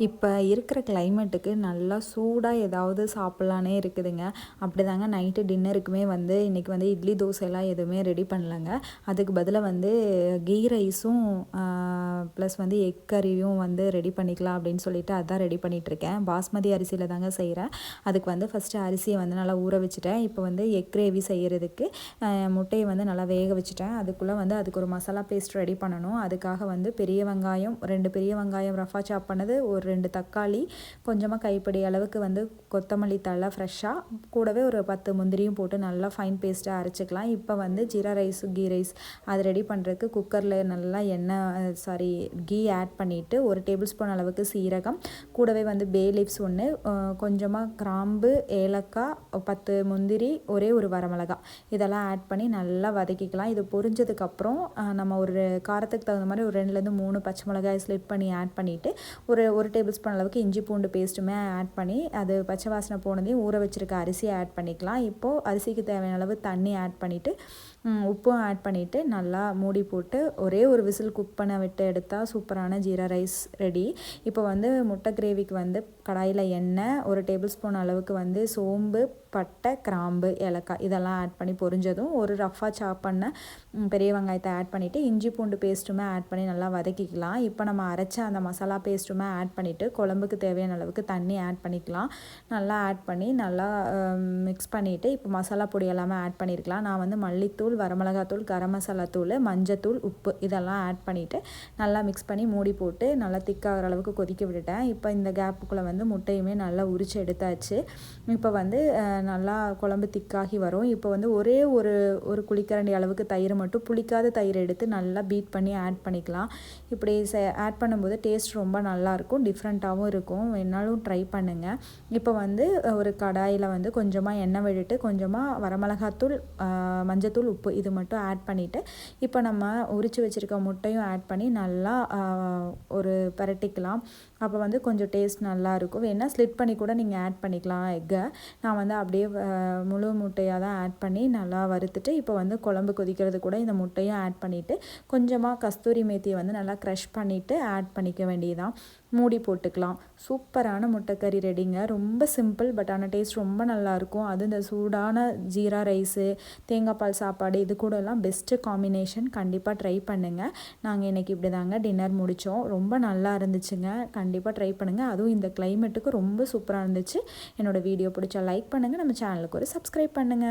இப்போ இருக்கிற கிளைமேட்டுக்கு நல்லா சூடாக ஏதாவது சாப்பிட்லானே இருக்குதுங்க. அப்படிதாங்க நைட்டு டின்னருக்குமே வந்து இன்றைக்கி வந்து இட்லி தோசைலாம் எதுவுமே ரெடி பண்ணலங்க. அதுக்கு பதிலாக வந்து கீ ரைஸும் ப்ளஸ் வந்து எக் கறியும் வந்து ரெடி பண்ணிக்கலாம் அப்படின்னு சொல்லிட்டு அதான் ரெடி பண்ணிகிட்ருக்கேன். பாஸ்மதி அரிசியில் தாங்க செய்கிறேன். அதுக்கு வந்து ஃபஸ்ட்டு அரிசியை வந்து நல்லா ஊற வச்சுட்டேன். இப்போ வந்து எக் கிரேவி செய்கிறதுக்கு முட்டையை வந்து நல்லா வேக வச்சுட்டேன். அதுக்குள்ளே வந்து அதுக்கு ஒரு மசாலா பேஸ்ட் ரெடி பண்ணணும். அதுக்காக வந்து பெரிய வெங்காயம் 2 பெரிய வெங்காயம் ரஃபா சாப் பண்ணது, ஒரு 2 தக்காளி, கொஞ்சமாக கைப்பிடி அளவுக்கு வந்து கொத்தமல்லி தழை ஃப்ரெஷ்ஷாக, கூடவே ஒரு 10 முந்திரியும் போட்டு நல்லா ஃபைன் பேஸ்ட்டாக அரைச்சிக்கலாம். இப்போ வந்து ஜீரா ரைஸ் கீ ரைஸ் அது ரெடி பண்ணுறதுக்கு குக்கரில் நல்லா கீ ஆட் பண்ணிவிட்டு 1 டேபிள் ஸ்பூன் அளவுக்கு சீரகம், கூடவே வந்து பே லீவ்ஸ் 1, கொஞ்சமாக கிராம்பு, ஏலக்காய், 10 முந்திரி, ஒரே ஒரு வரமிளகா இதெல்லாம் ஆட் பண்ணி நல்லா வதக்கிக்கலாம். இது பொரிஞ்சதுக்கப்புறம் நம்ம ஒரு காரத்துக்கு தகுந்த மாதிரி ஒரு 2லேருந்து 3 பச்சை மிளகாய் ஸ்லிட் பண்ணி ஆட் பண்ணிவிட்டு ஒரு டேபிள் ஸ்பூன் அளவுக்கு இஞ்சி பூண்டு பேஸ்ட்டுமே ஆட் பண்ணி அது பச்சை வாசனை போனதையும் ஊற வச்சுருக்க அரிசியை ஆட் பண்ணிக்கலாம். இப்போது அரிசிக்கு தேவையான அளவு தண்ணி ஆட் பண்ணிவிட்டு உப்பும் ஆட் பண்ணிவிட்டு நல்லா மூடி போட்டு ஒரே ஒரு விசில் குக் பண்ண விட்டு எடுத்தால் சூப்பரான ஜீரா ரைஸ் ரெடி. இப்போ வந்து முட்டை கிரேவிக்கு வந்து கடாயில் எண்ணெய், ஒரு டேபிள் ஸ்பூன் அளவுக்கு வந்து சோம்பு, பட்டை, கிராம்பு, ஏலக்காய் இதெல்லாம் ஆட் பண்ணி பொரிஞ்சதும் ஒரு ரஃபாக சாப் பண்ண பெரிய வெங்காயத்தை ஆட் பண்ணிவிட்டு இஞ்சி பூண்டு பேஸ்ட்டுமே ஆட் பண்ணி நல்லா வதக்கிக்கலாம். இப்போ நம்ம அரைச்ச அந்த மசாலா பேஸ்ட்டுமே ஆட் பண்ணிவிட்டு குழம்புக்கு தேவையான அளவுக்கு தண்ணி ஆட் பண்ணிக்கலாம். நல்லா ஆட் பண்ணி நல்லா மிக்ஸ் பண்ணிவிட்டு இப்போ மசாலா பொடி எல்லாமே ஆட் பண்ணியிருக்கலாம். நான் வந்து மல்லித்தூள், வரமிளகாத்தூள், கரம் மசாலா தூள், மஞ்சத்தூள், உப்பு இதெல்லாம் ஆட் பண்ணிவிட்டு நல்லா மிக்ஸ் பண்ணி மூடி போட்டு நல்லா திக்காகிற அளவுக்கு கொதிக்க விட்டுட்டேன். இப்போ இந்த கேப்புக்குள்ளே வந்து முட்டையுமே நல்லா உரித்து எடுத்தாச்சு. இப்போ வந்து நல்லா குழம்பு திக்காகி வரும். இப்போ வந்து ஒரே ஒரு குழிக்கரண்டி அளவுக்கு தயிர் மட்டும், புளிக்காத தயிர் எடுத்து நல்லா பீட் பண்ணி ஆட் பண்ணிக்கலாம். இப்படி ஆட் பண்ணும்போது டேஸ்ட் ரொம்ப நல்லாயிருக்கும், டிஃப்ரெண்ட்டாகவும் இருக்கும். வேணாலும் ட்ரை பண்ணுங்கள். இப்போ வந்து ஒரு கடாயில் வந்து கொஞ்சமாக எண்ணெய் விட்டுட்டு கொஞ்சமாக வரமிளகாத்தூள், மஞ்சத்தூள், உப்பு இது மட்டும் ஆட் பண்ணிவிட்டு இப்போ நம்ம உரித்து வச்சுருக்க முட்டையும் ஆட் பண்ணி நல்லா ஒரு பரட்டிக்கலாம். அப்போ வந்து கொஞ்சம் டேஸ்ட் நல்லாயிருக்கும். வேணால் ஸ்லிட் பண்ணி கூட நீங்கள் ஆட் பண்ணிக்கலாம் எக்கை. நான் வந்து அப்படியே முழு முட்டையாக தான் ஆட் பண்ணி நல்லா வறுத்துட்டு இப்போ வந்து குழம்பு கொதிக்கிறது கூட இந்த முட்டையும் ஆட் பண்ணிவிட்டு கொஞ்சமாக கஸ்தூரி மேத்தியை வந்து நல்லா க்ரஷ் பண்ணிவிட்டு ஆட் பண்ணிக்க வேண்டியதான். மூடி போட்டுக்கலாம். சூப்பரான முட்டைக்கறி ரெடிங்க. ரொம்ப சிம்பிள், பட் ஆனால் டேஸ்ட் ரொம்ப நல்லாயிருக்கும். அது இந்த சூடான ஜீரா ரைஸு, தேங்காய் பால் சாப்பாடு இது கூட எல்லாம் பெஸ்ட்டு காம்பினேஷன். கண்டிப்பாக ட்ரை பண்ணுங்கள். நாங்கள் இன்றைக்கி இப்படி தாங்க டின்னர் முடித்தோம். ரொம்ப நல்லா இருந்துச்சுங்க. கண்டிப்பாக ட்ரை பண்ணுங்கள். அதுவும் இந்த கிளைமேட்டுக்கு ரொம்ப சூப்பராக இருந்துச்சு. என்னோடய வீடியோ பிடிச்சா லைக் பண்ணுங்கள். நம்ம சேனலுக்கு ஒரு சப்ஸ்கிரைப் பண்ணுங்கள்.